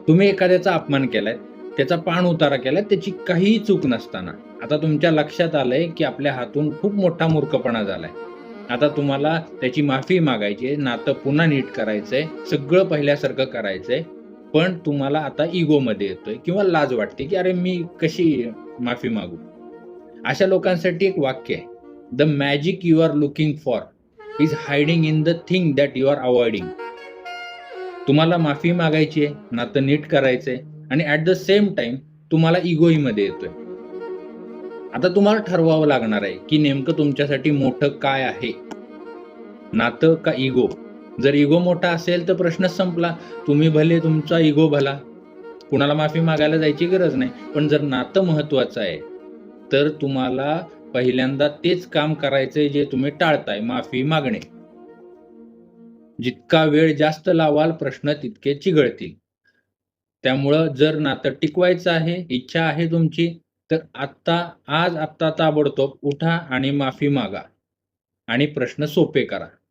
तुम्ही एखाद्याचा अपमान केलाय, त्याचा पाणउतारा केलाय, त्याची काहीही चूक नसताना. आता तुमच्या लक्षात आलंय, की आपल्या हातून खूप मोठा मूर्खपणा झालाय. आता तुम्हाला त्याची माफी मागायची आहे, नातं पुन्हा नीट करायचंय, सगळं पहिल्यासारखं करायचंय. पण तुम्हाला आता इगोमध्ये येतोय किंवा लाज वाटते, की "अरे, मी कशी माफी मागू?" अशा लोकांसाठी एक वाक्य आहे, "the magic you are looking for is hiding in the thing that you are avoiding." तुम्हाला माफी मागायची आहे, नातं नीट करायचंय आणि ॲट द सेम टाईम तुम्हाला इगोईमध्ये येतोय. आता तुम्हाला ठरवावं लागणार आहे, की नेमकं तुमच्यासाठी मोठं काय आहे? नातं का इगो? जर इगो मोठा असेल तर प्रश्नच संपला. तुम्ही भले, तुमचा इगो भला. कुणाला माफी मागायला जायची गरज नाही. पण जर नातं महत्त्वाचं आहे, तर तुम्हाला पहिल्यांदा तेच काम करायचंय जे तुम्ही टाळताय, माफी मागणे. जितका वेळ जास्त लावाल प्रश्न तितके चिघळतील. त्यामुळं जर नातं टिकवायचं आहे, इच्छा आहे तुमची, तर आत्ता ताबडतोब उठा आणि माफी मागा आणि प्रश्न सोपे करा.